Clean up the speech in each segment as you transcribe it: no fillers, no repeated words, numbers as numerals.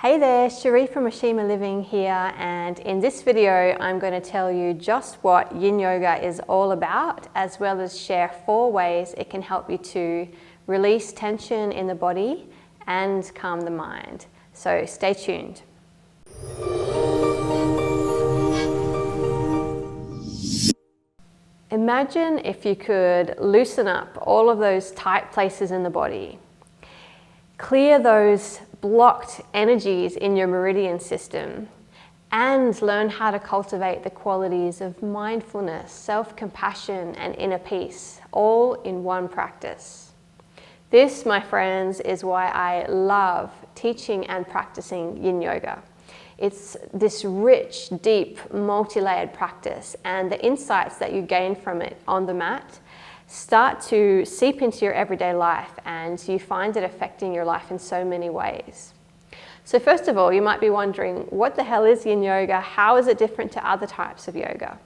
Hey there, Sharee from Ashima Living here, and in this video I'm going to tell you just what Yin Yoga is all about, as well as share 4 ways it can help you to release tension in the body and calm the mind. So stay tuned. Imagine if you could loosen up all of those tight places in the body. Clear those blocked energies in your meridian system and learn how to cultivate the qualities of mindfulness, self-compassion and inner peace, all in one practice. This, my friends, is why I love teaching and practicing Yin Yoga. It's this rich, deep, multi-layered practice, and the insights that you gain from it on the mat start to seep into your everyday life, and you find it affecting your life in so many ways. So first of all, you might be wondering, what the hell is Yin Yoga? How is it different to other types of yoga?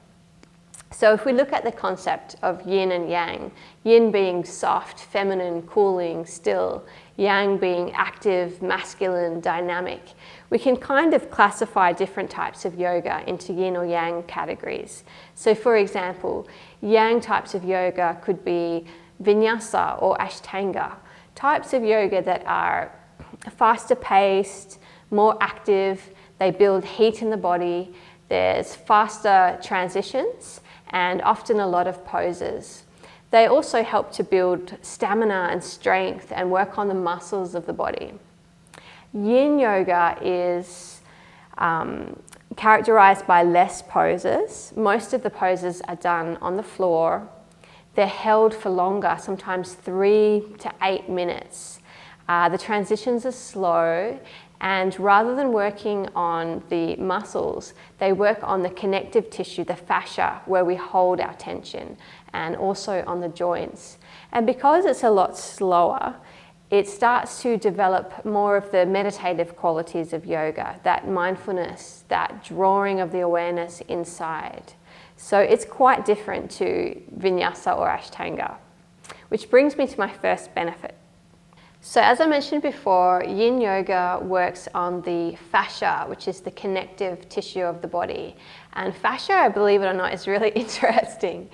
So if we look at the concept of yin and yang, yin being soft, feminine, cooling, still, yang being active, masculine, dynamic, we can kind of classify different types of yoga into yin or yang categories. So for example, yang types of yoga could be vinyasa or ashtanga, types of yoga that are faster paced, more active, they build heat in the body, there's faster transitions, and often a lot of poses. They also help to build stamina and strength and work on the muscles of the body. Yin Yoga is characterized by less poses. Most of the poses are done on the floor. They're held for longer, sometimes 3 to 8 minutes. The transitions are slow, and rather than working on the muscles, they work on the connective tissue, the fascia, where we hold our tension, and also on the joints. And because it's a lot slower, it starts to develop more of the meditative qualities of yoga, that mindfulness, that drawing of the awareness inside. So it's quite different to vinyasa or ashtanga, which brings me to my first benefit. So as I mentioned before, Yin Yoga works on the fascia, which is the connective tissue of the body. And fascia, believe it or not, is really interesting.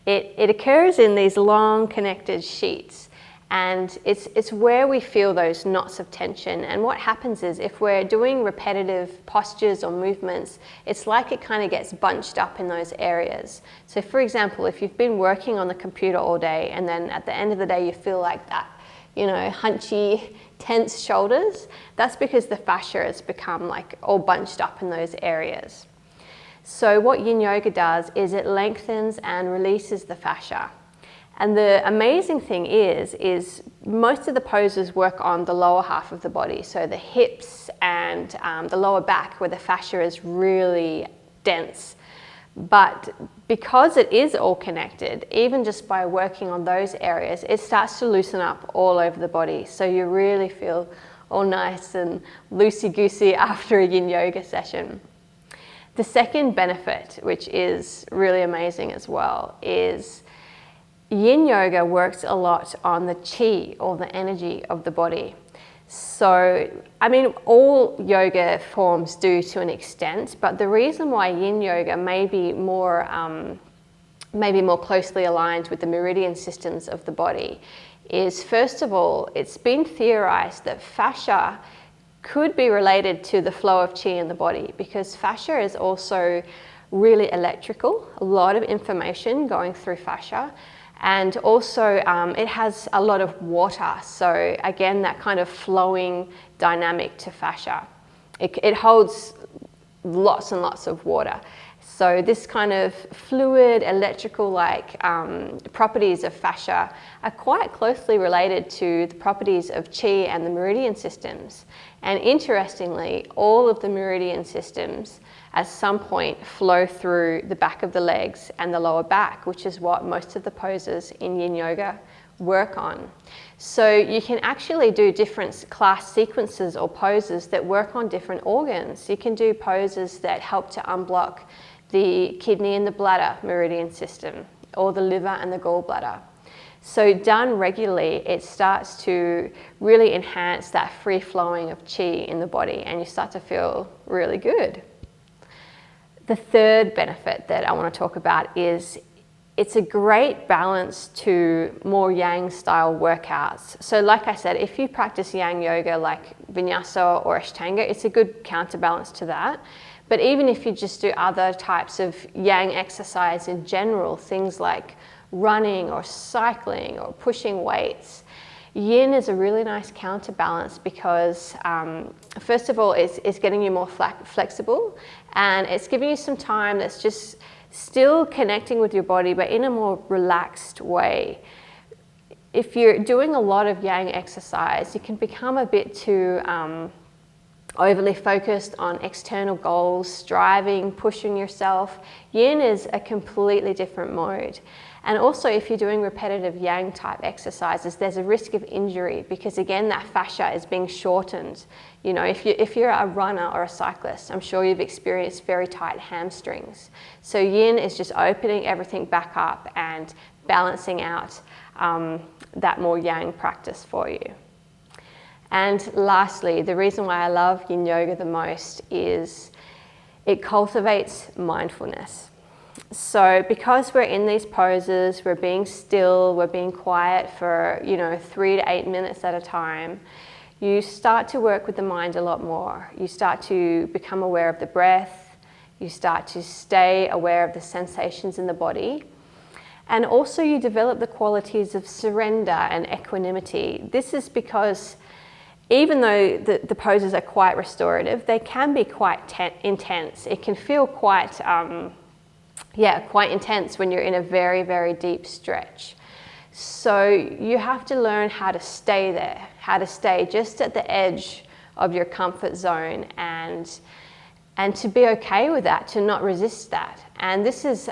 It occurs in these long connected sheets, and it's where we feel those knots of tension. And what happens is, if we're doing repetitive postures or movements, it's like it kind of gets bunched up in those areas. So for example, if you've been working on the computer all day, and then at the end of the day you feel like that, hunchy, tense shoulders, that's because the fascia has become like all bunched up in those areas. So what Yin Yoga does is it lengthens and releases the fascia. And the amazing thing is most of the poses work on the lower half of the body, so the hips and the lower back, where the fascia is really dense. But because it is all connected, even just by working on those areas, it starts to loosen up all over the body. So you really feel all nice and loosey-goosey after a Yin Yoga session. The second benefit, which is really amazing as well, is Yin Yoga works a lot on the chi, or the energy of the body. So, I mean, all yoga forms do to an extent, but the reason why Yin Yoga may be more closely aligned with the meridian systems of the body is, first of all, it's been theorized that fascia could be related to the flow of chi in the body, because fascia is also really electrical, a lot of information going through fascia. And also it has a lot of water, so again, that kind of flowing dynamic to fascia. It holds lots and lots of water. So this kind of fluid, electrical-like properties of fascia are quite closely related to the properties of chi and the meridian systems. And interestingly, all of the meridian systems at some point flow through the back of the legs and the lower back, which is what most of the poses in Yin Yoga work on. So you can actually do different class sequences or poses that work on different organs. You can do poses that help to unblock the kidney and the bladder meridian system, or the liver and the gallbladder. So done regularly, it starts to really enhance that free flowing of qi in the body, and you start to feel really good. The third benefit that I want to talk about is it's a great balance to more yang style workouts. So like I said, if you practice yang yoga like vinyasa or ashtanga, it's a good counterbalance to that. But even if you just do other types of yang exercise in general, things like running or cycling or pushing weights, yin is a really nice counterbalance because first of all, it's getting you more flexible, and it's giving you some time that's just still connecting with your body, but in a more relaxed way. If you're doing a lot of yang exercise, you can become a bit too overly focused on external goals, striving, pushing yourself. Yin is a completely different mode. And also, if you're doing repetitive yang type exercises, there's a risk of injury because again, that fascia is being shortened. You know, if you're a runner or a cyclist, I'm sure you've experienced very tight hamstrings. So yin is just opening everything back up and balancing out that more yang practice for you. And lastly, the reason why I love yin yoga the most is it cultivates mindfulness. So because we're in these poses, we're being still, we're being quiet for, 3 to 8 minutes at a time, you start to work with the mind a lot more. You start to become aware of the breath, you start to stay aware of the sensations in the body, and also you develop the qualities of surrender and equanimity. This is because even though the poses are quite restorative, they can be quite intense. It can feel quite intense when you're in a very, very deep stretch. So you have to learn how to stay there, how to stay just at the edge of your comfort zone, and to be okay with that, to not resist that. And this is,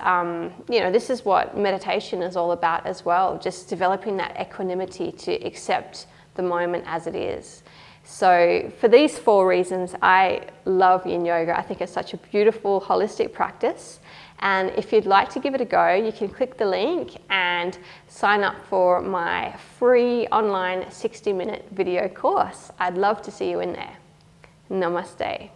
this is what meditation is all about as well, just developing that equanimity to accept the moment as it is. So for these 4 reasons, I love yin yoga. I think it's such a beautiful, holistic practice. And if you'd like to give it a go, you can click the link and sign up for my free online 60-minute video course. I'd love to see you in there. Namaste.